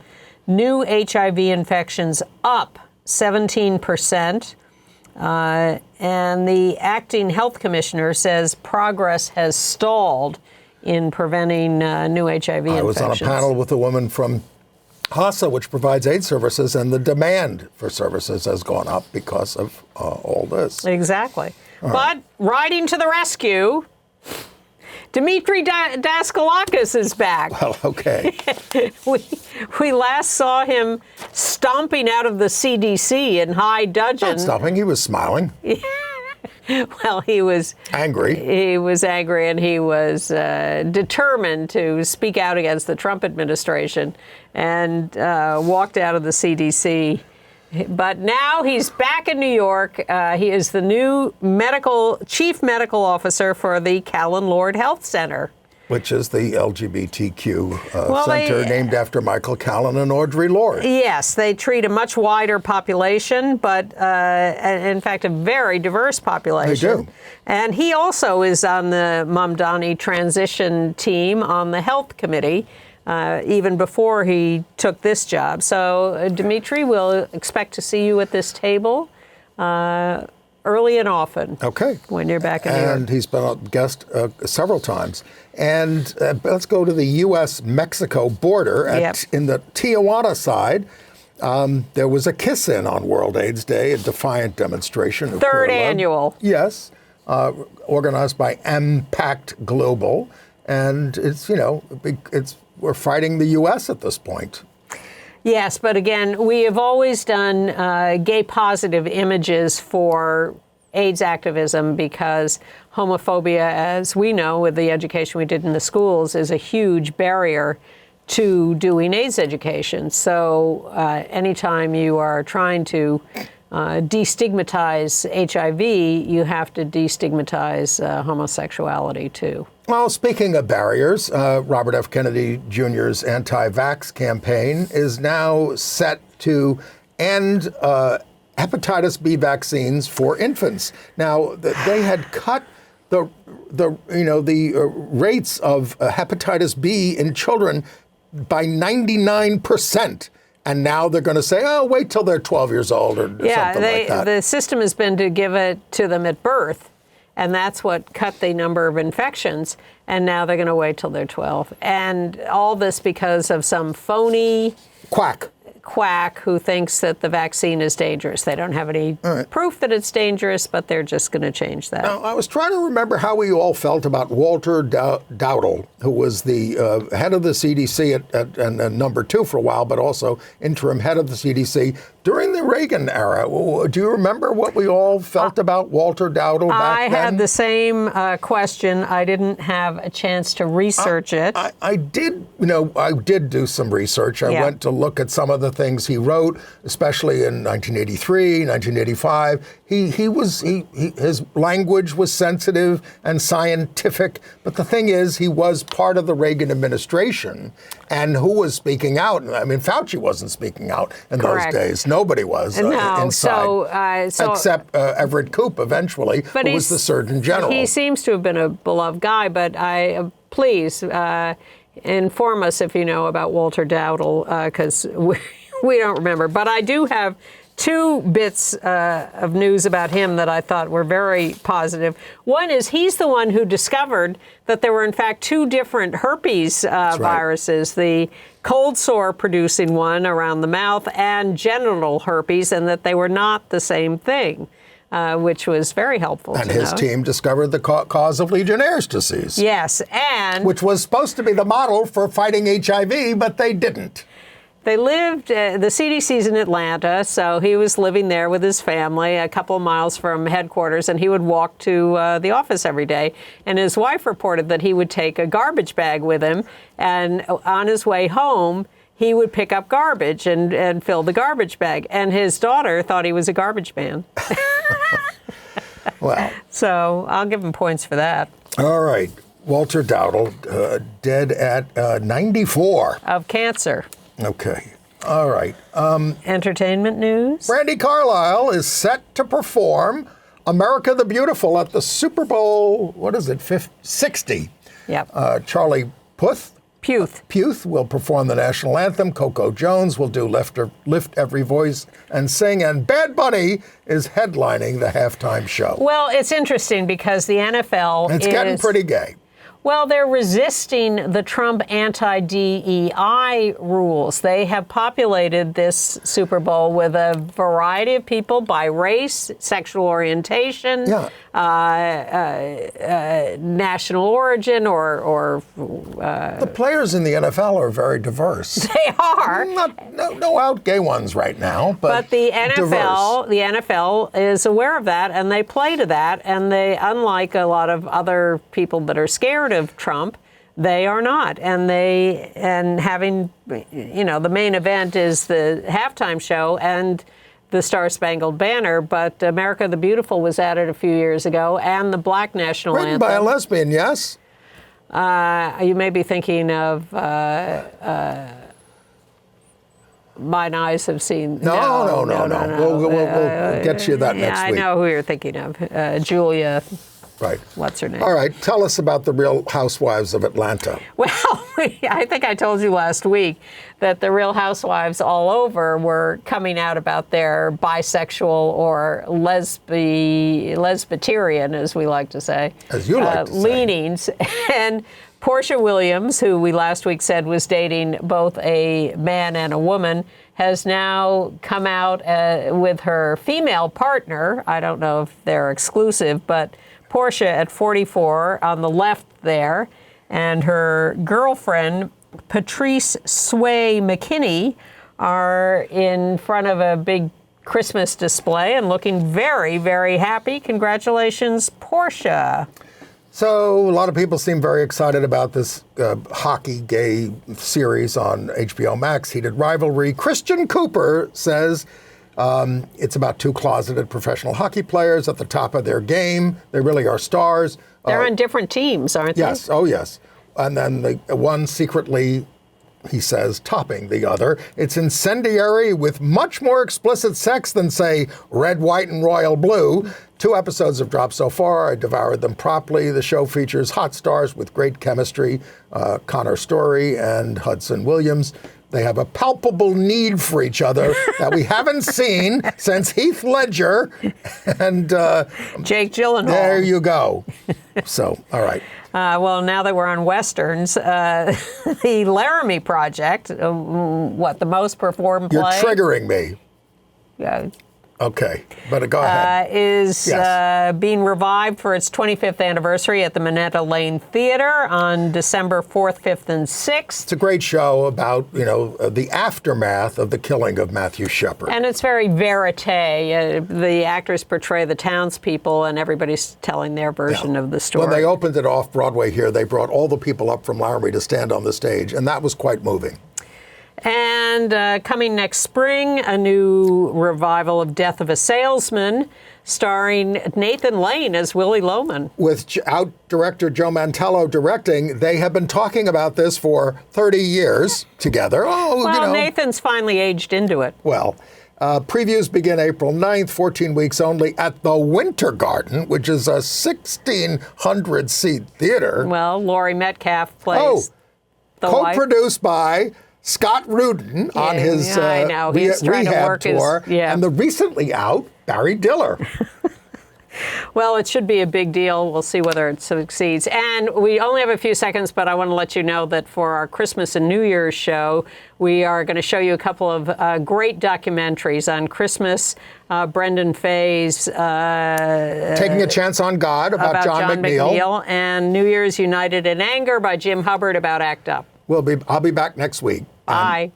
new HIV infections up 17%. And the acting health commissioner says progress has stalled in preventing new HIV infections. I was on a panel with a woman from HASA, which provides aid services, and the demand for services has gone up because of all this. Exactly. But riding to the rescue, Dmitry Daskalakis is back. Well, okay. We last saw him stomping out of the CDC in high dudgeon. Not stopping, he was smiling. Well, he was angry. He was angry, and he was determined to speak out against the Trump administration, and walked out of the CDC. But now he's back in New York. He is the new chief medical officer for the Callan Lord Health Center, which is the LGBTQ center named after Michael Callan and Audre Lorde. Yes, they treat a much wider population, but in fact, a very diverse population. They do. And he also is on the Mamdani transition team on the health committee, even before he took this job. So, Dmitry, we'll expect to see you at this table early and often. Okay. When you're back in New York. And he's been a guest several times. And let's go to the U.S.-Mexico border. In the Tijuana side, there was a kiss-in on World AIDS Day, a defiant demonstration. Third annual. Yes, organized by Impact Global. And it's, we're fighting the U.S. at this point. Yes, but again, we have always done gay-positive images for AIDS activism because homophobia, as we know with the education we did in the schools, is a huge barrier to doing AIDS education. So anytime you are trying to destigmatize HIV, you have to destigmatize homosexuality too. Well, speaking of barriers, Robert F. Kennedy Jr.'s anti-vax campaign is now set to end hepatitis B vaccines for infants. Now, they had cut the rates of hepatitis B in children by 99%. And now they're going to say, oh, wait till they're 12 years old or something like that. The system has been to give it to them at birth. And that's what cut the number of infections. And now they're going to wait till they're 12. And all this because of some phony quack who thinks that the vaccine is dangerous. They don't have any proof that it's dangerous, but they're just going to change that. Now, I was trying to remember how we all felt about Walter Dowdle, who was the head of the CDC and number 2 for a while, but also interim head of the CDC during the Reagan era. Do you remember what we all felt about Walter Dowdle back then? I had the same question. I didn't have a chance to research it. I did do some research. I went to look at some of the things he wrote, especially in 1983, 1985. His language was sensitive and scientific, but the thing is, he was part of the Reagan administration, and who was speaking out? I mean, Fauci wasn't speaking out in those days. Nobody was inside, except Everett Koop eventually, who was the Surgeon General. He seems to have been a beloved guy, but please inform us if you know about Walter Dowdle, because we don't remember. But I do have 2 bits of news about him that I thought were very positive. One is he's the one who discovered that there were, in fact, 2 different herpes viruses, the cold sore producing one around the mouth and genital herpes, and that they were not the same thing, which was very helpful to know. And his team discovered the cause of Legionnaire's disease. Yes, and which was supposed to be the model for fighting HIV, but they didn't. They lived, the CDC's in Atlanta, so he was living there with his family a couple of miles from headquarters, and he would walk to the office every day. And his wife reported that he would take a garbage bag with him, and on his way home, he would pick up garbage and fill the garbage bag. And his daughter thought he was a garbage man. Well. So I'll give him points for that. All right. Walter Dowdle, dead at 94. Of cancer. Okay. All right. Entertainment news. Brandi Carlile is set to perform America the Beautiful at the Super Bowl, 60. Yep. Charlie Puth will perform the national anthem. Coco Jones will do Lift Every Voice and Sing. And Bad Bunny is headlining the halftime show. Well, it's interesting because the NFL It's getting pretty gay. Well, they're resisting the Trump anti-DEI rules. They have populated this Super Bowl with a variety of people by race, sexual orientation, national origin, or the players in the NFL are very diverse. They are. No out gay ones right now, but the diverse. The NFL is aware of that, and they play to that. And they, unlike a lot of other people that are scared of Trump, they are not. And having, the main event is the halftime show and the Star Spangled Banner, but America the Beautiful was added a few years ago, and the Black National Anthem. Written by a lesbian, yes? You may be thinking of Mine Eyes Have Seen. No. We'll get you that next week. I know who you're thinking of. Julia. Right. What's her name? All right. Tell us about the Real Housewives of Atlanta. Well, I think I told you last week that the Real Housewives all over were coming out about their bisexual or lesbiterian, as we like to say. As you like to say. Leanings. And Portia Williams, who we last week said was dating both a man and a woman, has now come out with her female partner. I don't know if they're exclusive, but Portia at 44 on the left there, and her girlfriend, Patrice Sway McKinney, are in front of a big Christmas display and looking very, very happy. Congratulations, Portia. So a lot of people seem very excited about this hockey gay series on HBO Max, Heated Rivalry. Christian Cooper says it's about two closeted professional hockey players at the top of their game. They really are stars. They're on different teams, aren't they? Yes. Oh, yes. And then the one secretly, he says, topping the other. It's incendiary with much more explicit sex than, say, Red, White, and Royal Blue. 2 episodes have dropped so far. I devoured them promptly. The show features hot stars with great chemistry, Connor Story and Hudson Williams. They have a palpable need for each other that we haven't seen since Heath Ledger and Jake Gyllenhaal. There you go. So, all right. Well, now that we're on Westerns, the Laramie Project, the most performed play? You're triggering me. Yeah. Okay, but go ahead. Is being revived for its 25th anniversary at the Minetta Lane Theater on December 4th, 5th, and 6th. It's a great show about, the aftermath of the killing of Matthew Shepard. And it's very verite. The actors portray the townspeople, and everybody's telling their version of the story. When they opened it off Broadway here, they brought all the people up from Laramie to stand on the stage, and that was quite moving. And coming next spring, a new revival of Death of a Salesman, starring Nathan Lane as Willie Loman. With out director Joe Mantello directing, they have been talking about this for 30 years together. Nathan's finally aged into it. Well, previews begin April 9th, 14 weeks only at the Winter Garden, which is a 1,600-seat theater. Well, Laurie Metcalf plays the wife. Co-produced by Scott Rudin on his rehab tour, and the recently out Barry Diller. Well, it should be a big deal. We'll see whether it succeeds. And we only have a few seconds, but I want to let you know that for our Christmas and New Year's show, we are going to show you a couple of great documentaries on Christmas. Brendan Fay's Taking a Chance on God about John McNeil, and New Year's United in Anger by Jim Hubbard about ACT UP. I'll be back next week. Bye.